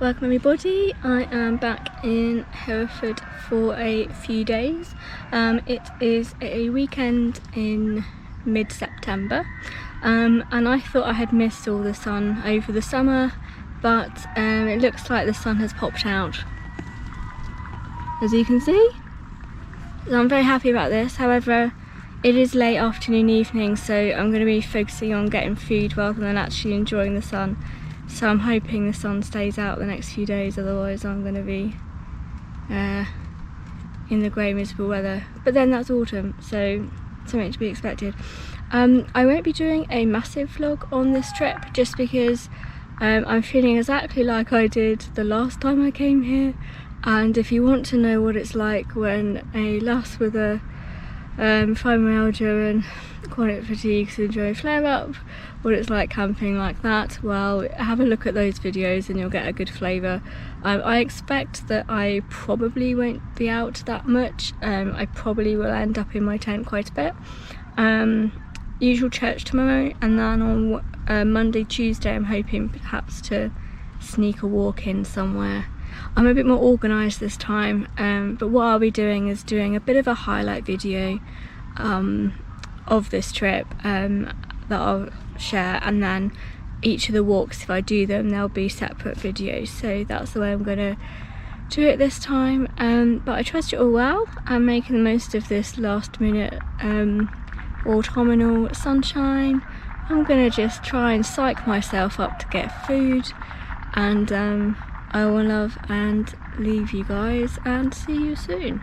Welcome everybody, I am back in Hereford for a few days. It is a weekend in mid-September and I thought I had missed all the sun over the summer, but it looks like the sun has popped out, as you can see. So I'm very happy about this. However, it is late afternoon evening, so I'm going to be focusing on getting food rather than actually enjoying the sun. So I'm hoping the sun stays out the next few days, otherwise I'm going to be in the grey miserable weather. But then that's autumn, so something to be expected. I won't be doing a massive vlog on this trip just because I'm feeling exactly like I did the last time I came here. And if you want to know what it's like when a lass with a fibromyalgia and chronic fatigue syndrome flare up, what it's like camping like that, well, have a look at those videos and you'll get a good flavour. I expect that I probably won't be out that much. I probably will end up in my tent quite a bit. Usual church tomorrow, and then on Monday, Tuesday I'm hoping perhaps to sneak a walk in somewhere. I'm a bit more organised this time, but what I'll be doing is doing a bit of a highlight video of this trip that I'll share, and then each of the walks, if I do them, they'll be separate videos. So that's the way I'm going to do it this time. But I trust you all well. I'm making the most of this last minute autumnal sunshine. I'm going to just try and psych myself up to get food, and I will love and leave you guys and see you soon.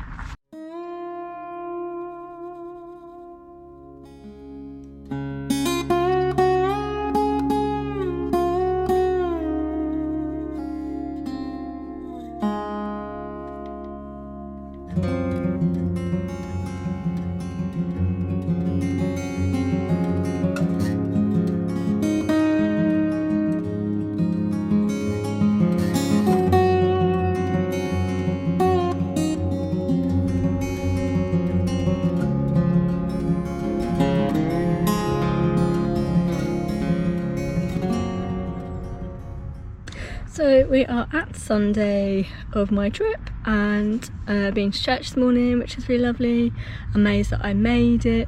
So we are at Sunday of my trip, and been to church this morning, which is really lovely. Amazed that I made it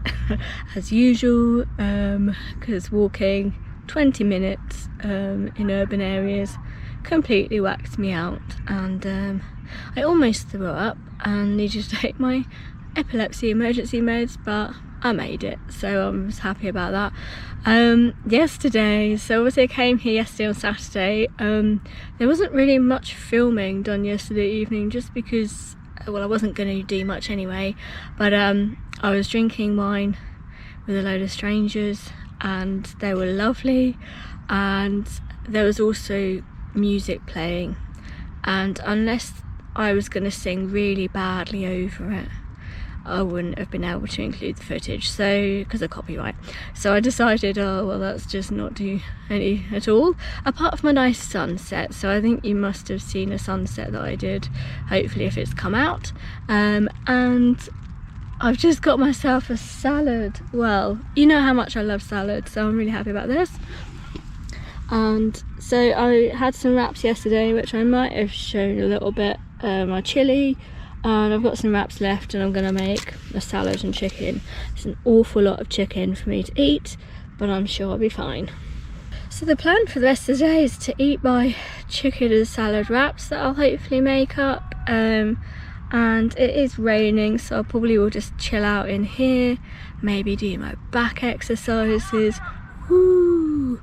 as usual, because walking 20 minutes in urban areas completely whacked me out, and I almost threw up and needed to take my epilepsy emergency meds, but I made it, so I'm just happy about that. Yesterday, so obviously I came here yesterday on Saturday. There wasn't really much filming done yesterday evening, just because, well, I wasn't going to do much anyway, but I was drinking wine with a load of strangers and they were lovely, and there was also music playing, and unless I was going to sing really badly over it, I wouldn't have been able to include the footage, so because of copyright. So I decided, oh well, let's just not do any at all, apart from a nice sunset. So I think you must have seen a sunset that I did, hopefully, if it's come out. And I've just got myself a salad. Well, you know how much I love salad, so I'm really happy about this. And so I had some wraps yesterday, which I might have shown a little bit, my chilli, and I've got some wraps left, and I'm going to make a salad and chicken. It's an awful lot of chicken for me to eat, but I'm sure I'll be fine. So the plan for the rest of the day is to eat my chicken and salad wraps that I'll hopefully make up, and it is raining, so I probably will just chill out in here, maybe do my back exercises. Woo!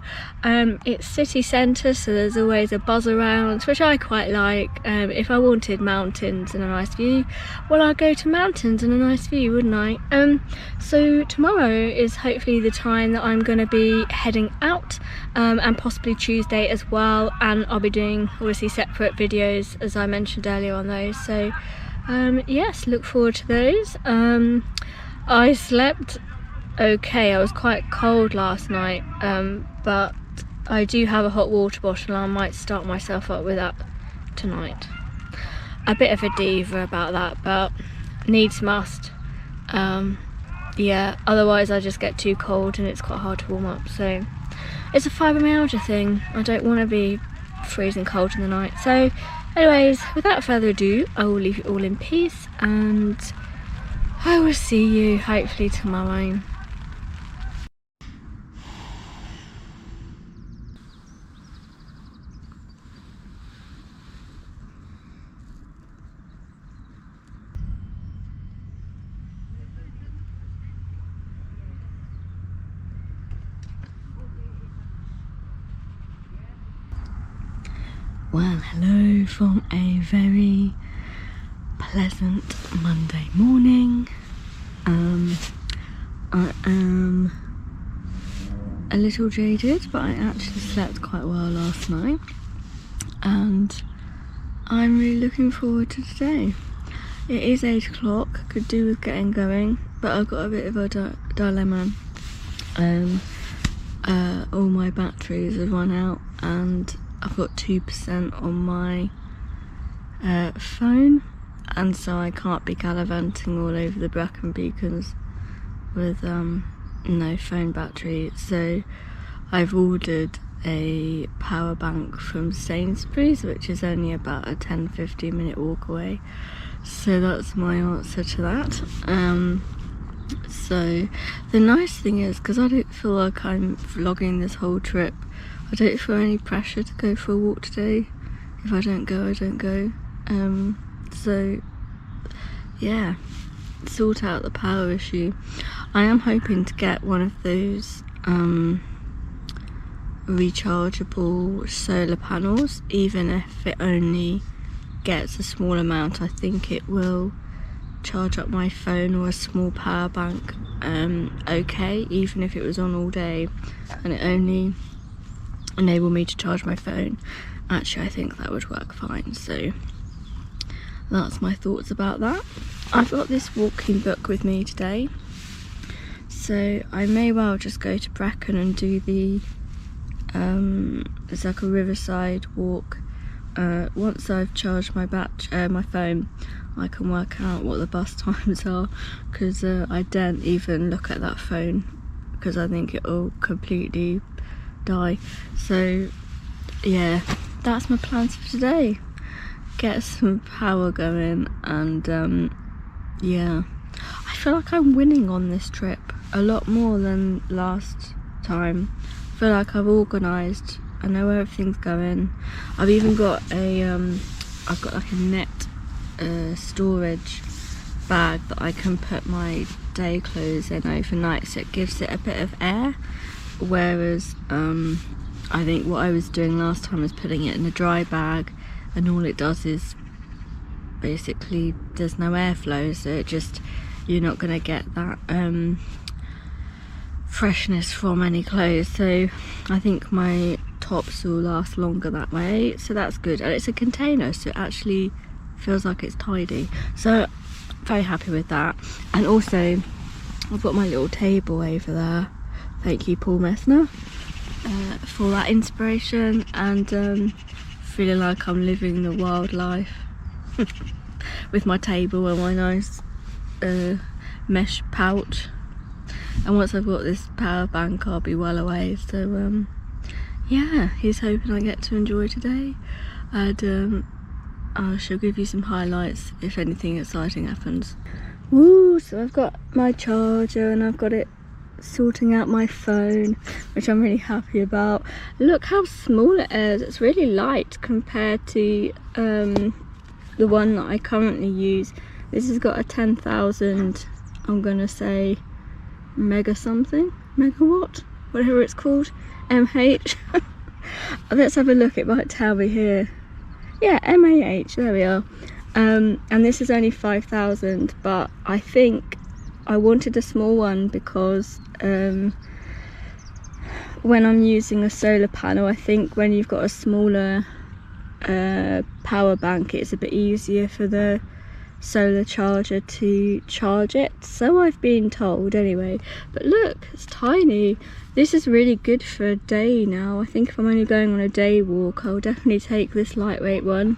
It's city centre, so there's always a buzz around, which I quite like. If I wanted mountains and a nice view, well, I'd go to mountains and a nice view, wouldn't I? So tomorrow is hopefully the time that I'm going to be heading out, and possibly Tuesday as well, and I'll be doing obviously separate videos, as I mentioned earlier, on those. So yes, look forward to those. I slept okay. I was quite cold last night, but I do have a hot water bottle, and I might start myself up with that tonight. A bit of a diva about that, but needs must. Yeah, otherwise I just get too cold and it's quite hard to warm up. So it's a fibromyalgia thing. I don't want to be freezing cold in the night. So anyways, without further ado, I will leave you all in peace, and I will see you hopefully tomorrow. Well, hello from a very pleasant Monday morning. I am a little jaded, but I actually slept quite well last night, and I'm really looking forward to today. It is 8 o'clock, could do with getting going, but I've got a bit of a dilemma. All my batteries have run out, and I've got 2% on my phone, and so I can't be gallivanting all over the Brecon Beacons with no phone battery. So I've ordered a power bank from Sainsbury's, which is only about a 10-15 minute walk away. So that's my answer to that. So the nice thing is, because I don't feel like I'm vlogging this whole trip, I don't feel any pressure to go for a walk today. If I don't go, I don't go. So yeah, sort out the power issue. I am hoping to get one of those rechargeable solar panels, even if it only gets a small amount. I think it will charge up my phone or a small power bank okay, even if it was on all day and it only enable me to charge my phone. Actually, I think that would work fine. So that's my thoughts about that. I've got this walking book with me today, so I may well just go to Brecon and do the it's like a riverside walk. Once I've charged my phone, I can work out what the bus times are, because I daren't even look at that phone because I think it'll completely die. So yeah, that's my plans for today. Get some power going, and yeah, I feel like I'm winning on this trip a lot more than last time. I feel like I've organised, I know where everything's going. I've even got a I've got like a net storage bag that I can put my day clothes in overnight, so it gives it a bit of air. Whereas I think what I was doing last time was putting it in a dry bag, and all it does is basically there's no airflow, so it just, you're not going to get that freshness from any clothes. So I think my tops will last longer that way, so that's good. And it's a container, so it actually feels like it's tidy, so very happy with that. And also I've got my little table over there. Thank you, Paul Messner, for that inspiration, and feeling like I'm living the wild life with my table and my nice mesh pouch. And once I've got this power bank, I'll be well away. So yeah, he's hoping I get to enjoy today, and I shall give you some highlights if anything exciting happens. Woo! So I've got my charger, and I've got it sorting out my phone, which I'm really happy about. Look how small it is. It's really light compared to the one that I currently use. This has got a 10,000, I'm gonna say megawatt, whatever it's called, mH. Let's have a look, it might tell me here. Yeah, mAh, there we are. And this is only 5,000, but I think I wanted a small one because when I'm using a solar panel, I think when you've got a smaller power bank, it's a bit easier for the solar charger to charge it, so I've been told anyway. But look, it's tiny. This is really good for a day now. I think if I'm only going on a day walk, I'll definitely take this lightweight one.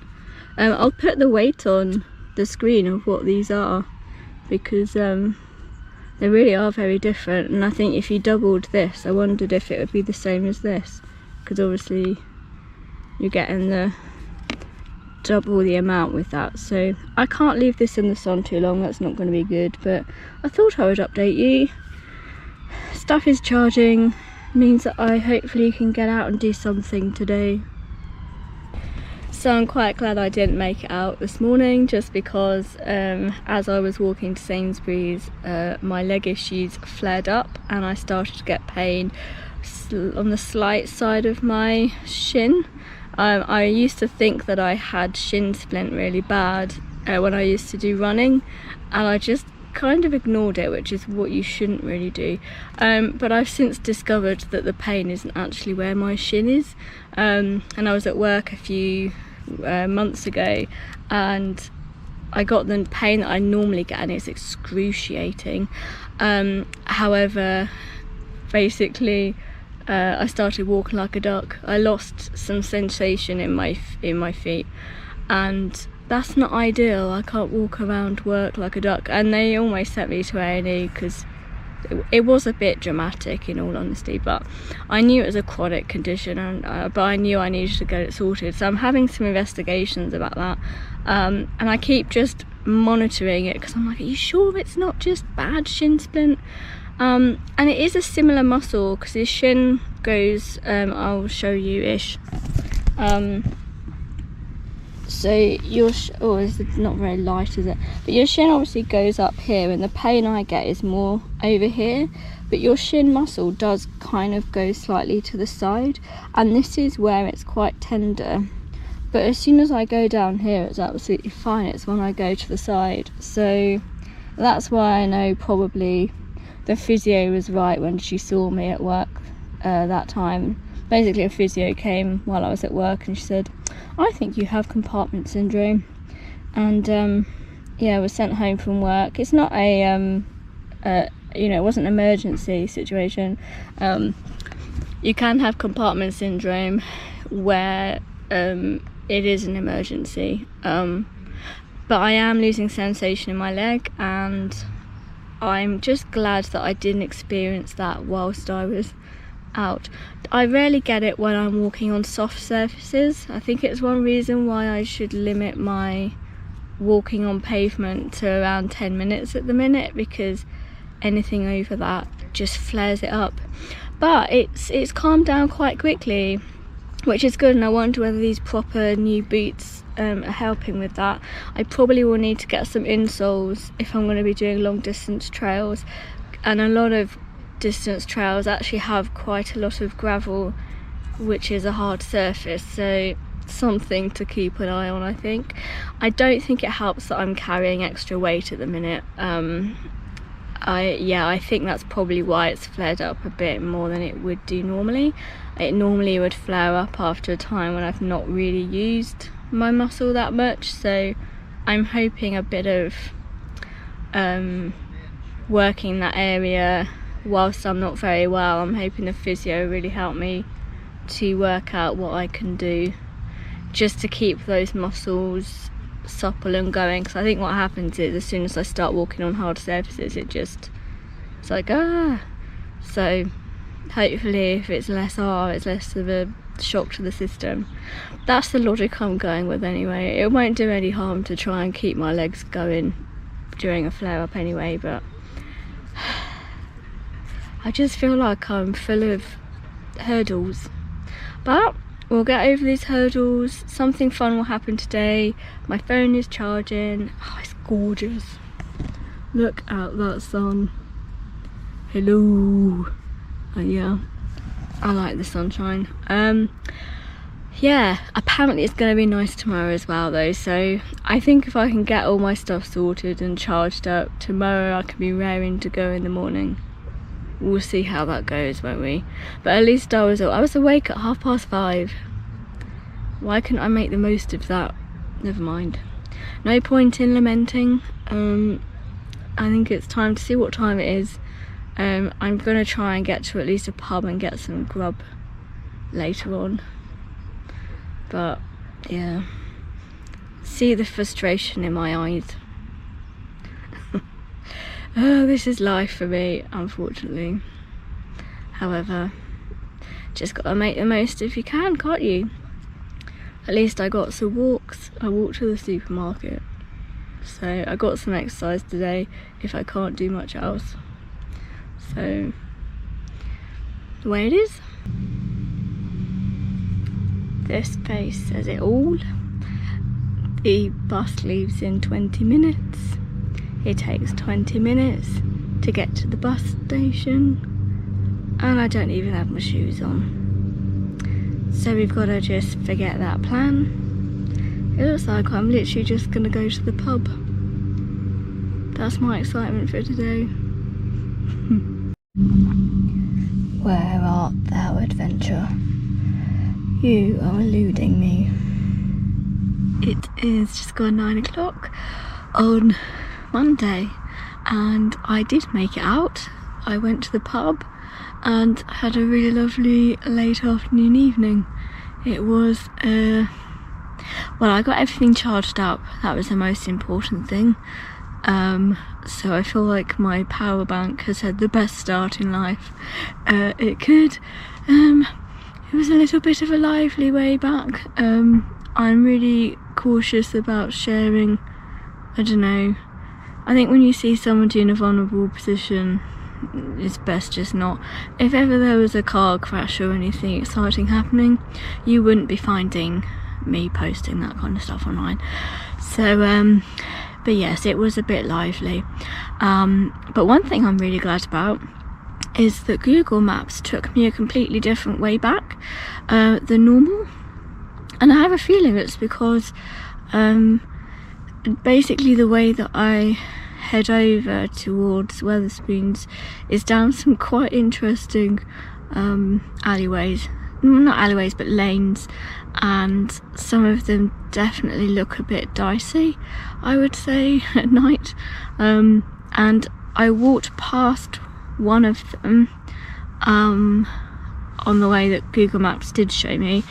I'll put the weight on the screen of what these are, because they really are very different. And I think if you doubled this, I wondered if it would be the same as this, because obviously you're getting the double the amount with that. So I can't leave this in the sun too long, that's not going to be good, but I thought I would update you. Stuff is charging, means that I hopefully can get out and do something today. So I'm quite glad I didn't make it out this morning, just because as I was walking to Sainsbury's, my leg issues flared up and I started to get pain on the slight side of my shin. I used to think that I had shin splint really bad when I used to do running, and I just kind of ignored it, which is what you shouldn't really do. But I've since discovered that the pain isn't actually where my shin is. And I was at work a few months ago and I got the pain that I normally get, and it's excruciating. However, basically I started walking like a duck. I lost some sensation in my feet, and that's not ideal. I can't walk around work like a duck, and they almost sent me to A&E because it was a bit dramatic, in all honesty, but I knew it was a chronic condition, and but I knew I needed to get it sorted. So I'm having some investigations about that, and I keep just monitoring it because I'm like, are you sure it's not just bad shin splint? And it is a similar muscle because your shin goes, I'll show you ish. So your oh, it's not very light, is it? But your shin obviously goes up here, and the pain I get is more over here. But your shin muscle does kind of go slightly to the side, and this is where it's quite tender. But as soon as I go down here, it's absolutely fine. It's when I go to the side. So that's why I know probably the physio was right when she saw me at work that time. Basically, a physio came while I was at work and she said, I think you have compartment syndrome. And yeah, I was sent home from work. It's not a you know, it wasn't an emergency situation. You can have compartment syndrome where it is an emergency, but I am losing sensation in my leg, and I'm just glad that I didn't experience that whilst I was out. I rarely get it when I'm walking on soft surfaces. I think it's one reason why I should limit my walking on pavement to around 10 minutes at the minute, because anything over that just flares it up. But it's calmed down quite quickly, which is good, and I wonder whether these proper new boots are helping with that. I probably will need to get some insoles if I'm going to be doing long distance trails, and a lot of distance trails actually have quite a lot of gravel, which is a hard surface, so something to keep an eye on. I think I don't think it helps that I'm carrying extra weight at the minute. I think that's probably why it's flared up a bit more than it would do normally. It normally would flare up after a time when I've not really used my muscle that much, so I'm hoping a bit of working that area whilst I'm not very well. I'm hoping the physio really helped me to work out what I can do just to keep those muscles supple and going, because I think what happens is as soon as I start walking on hard surfaces, it's like so hopefully if it's less it's less of a shock to the system. That's the logic I'm going with anyway. It won't do any harm to try and keep my legs going during a flare up anyway, but I just feel like I'm full of hurdles. But we'll get over these hurdles. Something fun will happen today. My phone is charging. Oh, it's gorgeous. Look at that sun. Hello. Yeah, I like the sunshine. Yeah, apparently it's going to be nice tomorrow as well though, so I think if I can get all my stuff sorted and charged up, tomorrow I can be raring to go in the morning. We'll see how that goes, won't we? But at least I was awake at 5:30. Why couldn't I make the most of that? Never mind. No point in lamenting. I think it's time to see what time it is. I'm gonna try and get to at least a pub and get some grub later on. But yeah, see the frustration in my eyes. Oh, this is life for me, unfortunately. However, just gotta make the most if you can, can't you? at least I got some walks. I walked to the supermarket, so I got some exercise today if I can't do much else. So the way it is. This face says it all. The bus leaves in 20 minutes. It takes 20 minutes to get to the bus station, and I don't even have my shoes on. So we've got to just forget that plan. It looks like I'm literally just going to go to the pub. That's my excitement for today. Where art thou, adventure? You are eluding me. It is just gone 9 o'clock on Monday, and I did make it out. I went to the pub and had a really lovely late afternoon evening. It was well, I got everything charged up. That was the most important thing. So I feel like my power bank has had the best start in life it could. It was a little bit of a lively way back. I'm really cautious about sharing. I don't know, I think when you see someone in a vulnerable position, it's best just not. If ever there was a car crash or anything exciting happening, you wouldn't be finding me posting that kind of stuff online. So but yes, it was a bit lively. But one thing I'm really glad about is that Google Maps took me a completely different way back than normal. And I have a feeling it's because basically the way that I head over towards Wetherspoons is down some quite interesting alleyways. Not alleyways, but lanes, and some of them definitely look a bit dicey, I would say, at night. And I walked past one of them on the way that Google Maps did show me,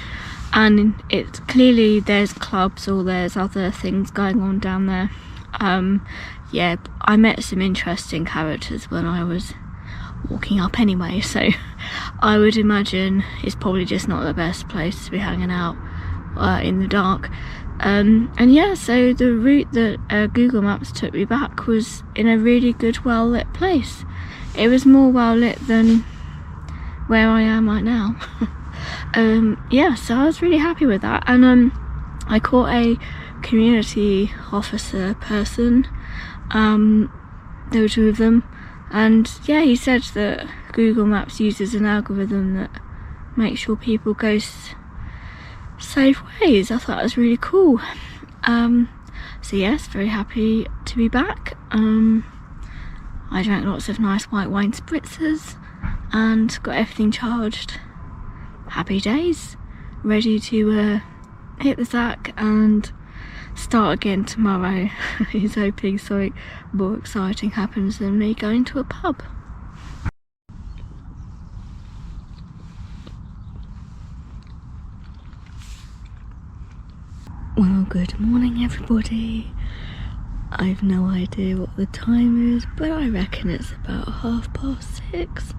and it's clearly there's clubs or there's other things going on down there. Yeah, I met some interesting characters when I was walking up anyway, so I would imagine it's probably just not the best place to be hanging out in the dark. And yeah, so the route that Google Maps took me back was in a really good, well lit place. It was more well lit than where I am right now. Yeah, so I was really happy with that. And I caught a community officer person. There were two of them, and yeah, he said that Google Maps uses an algorithm that makes sure people go safe ways. I thought that was really cool. So yes, very happy to be back. I drank lots of nice white wine spritzers and got everything charged. Happy days, ready to hit the sack and start again tomorrow. He's hoping something more exciting happens than me going to a pub. Well, good morning everybody. I've no idea what the time is, but I reckon it's about 6:30,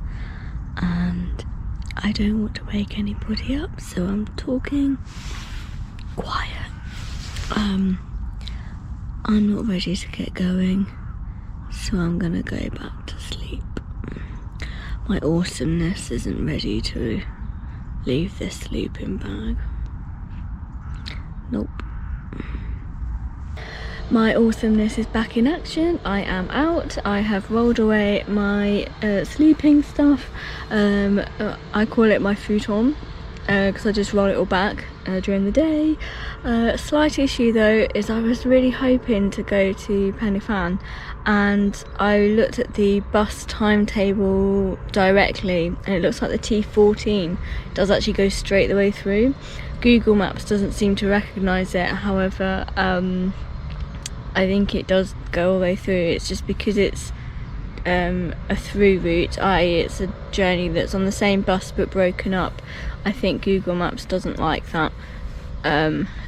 and I don't want to wake anybody up, so I'm talking quiet. I'm not ready to get going, so I'm gonna go back to sleep. My awesomeness isn't ready to leave this sleeping bag. Nope. My awesomeness is back in action. I am out. I have rolled away my sleeping stuff. I call it my futon because I just roll it all back during the day. Slight issue though is I was really hoping to go to Penifan, and I looked at the bus timetable directly, and it looks like the T14 does actually go straight the way through. Google Maps doesn't seem to recognise it, however I think it does go all the way through. It's just because it's a through route, i.e. it's a journey that's on the same bus but broken up. I think Google Maps doesn't like that,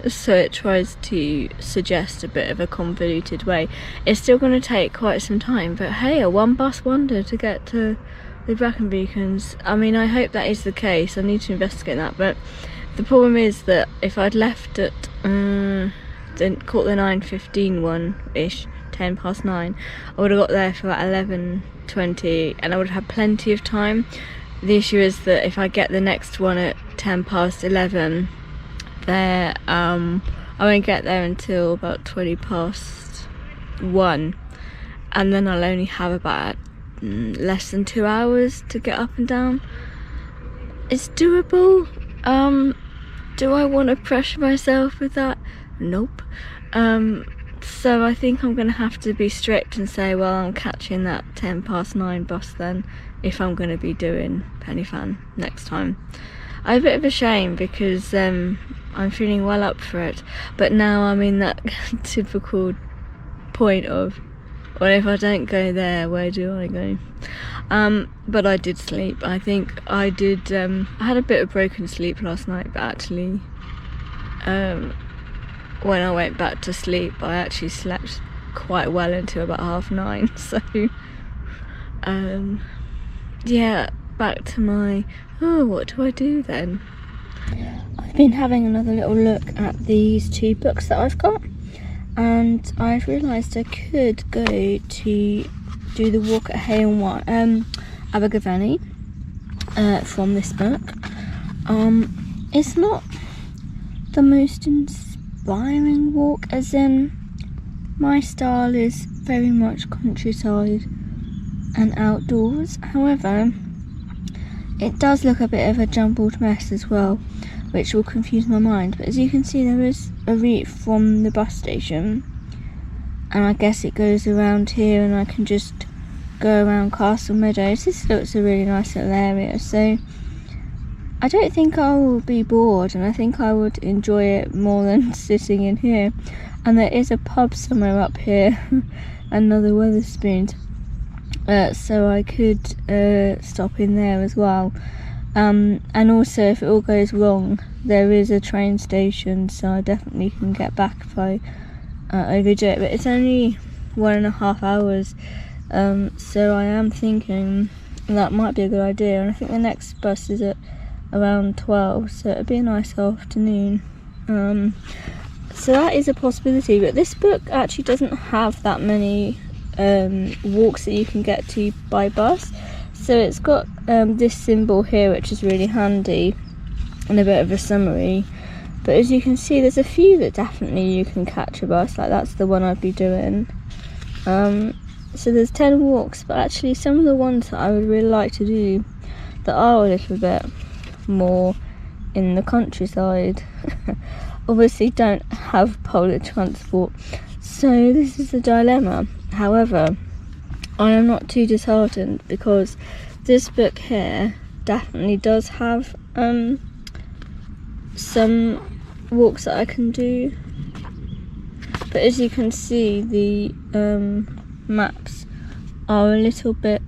so it tries to suggest a bit of a convoluted way. It's still going to take quite some time, but hey, a one bus wonder to get to the Bracken Beacons. I mean, I hope that is the case. I need to investigate that, but The problem is that if I'd left at caught the 9:15 one-ish, 9:10, I would have got there for about 11:20 and I would have had plenty of time. The issue is that if I get the next one at 11:10 there, I won't get there until about 1:20, and then I'll only have about less than 2 hours to get up and down. It's doable. Do I want to pressure myself with that? Nope. So I think I'm going to have to be strict and say, well, I'm catching that 9:10 bus then, if I'm going to be doing Pen y Fan next time. I have a bit of a shame because I'm feeling well up for it, but now I'm in that typical point of, well, if I don't go there, where do I go? But I did sleep. I think I did. I had a bit of broken sleep last night, but actually when I went back to sleep I actually slept quite well until about 9:30, so yeah, back to my, what do I do then? I've been having another little look at these 2 books that I've got, and I've realised I could go to do the walk at Hay and Abergavenny from this book. It's not the most inspiring walk, as in my style is very much countryside and outdoors. However, it does look a bit of a jumbled mess as well, which will confuse my mind. But as you can see, there is a route from the bus station, and I guess it goes around here, and I can just go around Castle Meadows. This looks a really nice little area, so I don't think I will be bored, and I think I would enjoy it more than sitting in here. And there is a pub somewhere up here, another Wetherspoons, so I could stop in there as well. And also, if it all goes wrong, there is a train station, so I definitely can get back if I overdo it. But it's only 1.5 hours, so I am thinking that might be a good idea. And I think the next bus is at around 12, so it'd be a nice afternoon. So that is a possibility, but this book actually doesn't have that many walks that you can get to by bus. So it's got this symbol here, which is really handy, and a bit of a summary. But as you can see, there's a few that definitely you can catch a bus, like that's the one I'd be doing. So there's 10 walks, but actually some of the ones that I would really like to do that are a little bit more in the countryside obviously don't have public transport, so this is a dilemma. However, I am not too disheartened, because this book here definitely does have some walks that I can do, but as you can see, the maps are a little bit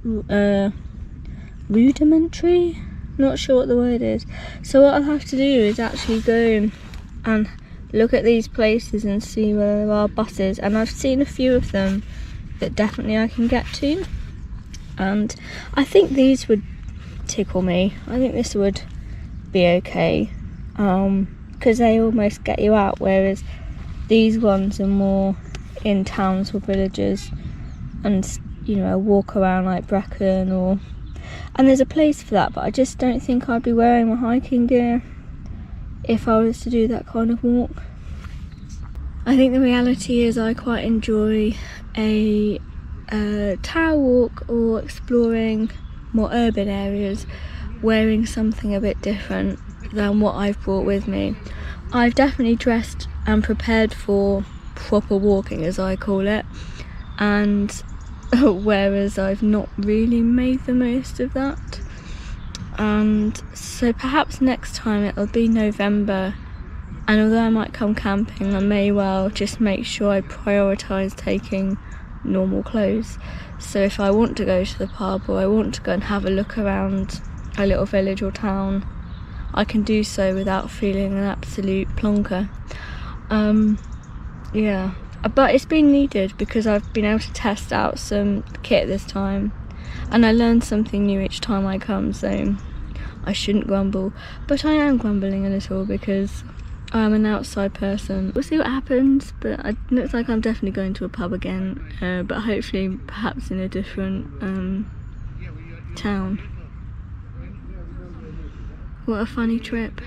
rudimentary. Not sure what the word is. So what I'll have to do is actually go and look at these places and see where there are buses, and I've seen a few of them that definitely I can get to, and I think these would tickle me. I think this would be okay, because they almost get you out, whereas these ones are more in towns or villages, and you know, a walk around like Brecon, and there's a place for that, but I just don't think I'd be wearing my hiking gear if I was to do that kind of walk. I think the reality is I quite enjoy a tower walk or exploring more urban areas, wearing something a bit different than what I've brought with me. I've definitely dressed and prepared for proper walking, as I call it, and whereas I've not really made the most of that. And so perhaps next time it'll be November, and although I might come camping, I may well just make sure I prioritise taking normal clothes. So if I want to go to the pub, or I want to go and have a look around a little village or town, I can do so without feeling an absolute plonker. Yeah, but it's been needed, because I've been able to test out some kit this time, and I learn something new each time I come, so I shouldn't grumble, but I am grumbling a little because I'm an outside person. We'll see what happens, but it looks like I'm definitely going to a pub again, but hopefully perhaps in a different town. What a funny trip.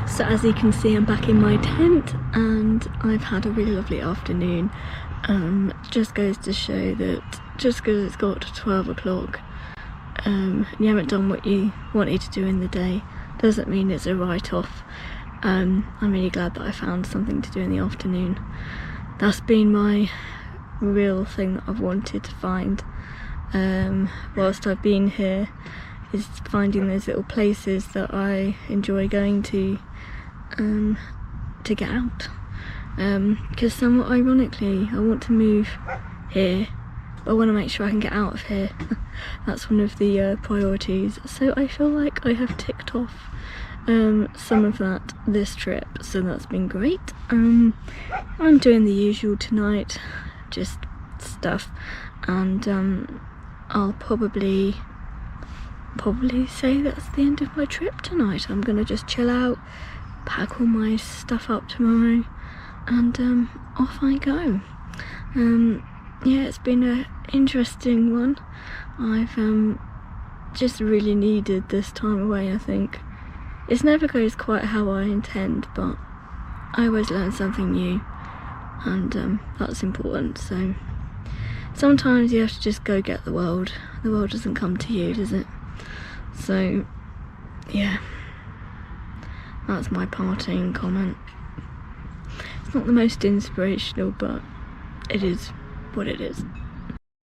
So as you can see, I'm back in my tent and I've had a really lovely afternoon. Just goes to show that just because it's got 12 o'clock and you haven't done what you wanted to do in the day doesn't mean it's a write-off. I'm really glad that I found something to do in the afternoon. That's been my real thing that I've wanted to find whilst I've been here, is finding those little places that I enjoy going to get out. Because somewhat ironically, I want to move here, but I want to make sure I can get out of here. That's one of the priorities. So I feel like I have ticked off some of that this trip, so that's been great. I'm doing the usual tonight, just stuff, and I'll probably say that's the end of my trip tonight. I'm gonna just chill out, pack all my stuff up tomorrow, and off I go. Yeah, it's been an interesting one. I've just really needed this time away, I think. It never goes quite how I intend, but I always learn something new, and that's important. So sometimes you have to just go get the world. The world doesn't come to you, does it? So yeah, that's my parting comment. It's not the most inspirational, but it is what it is.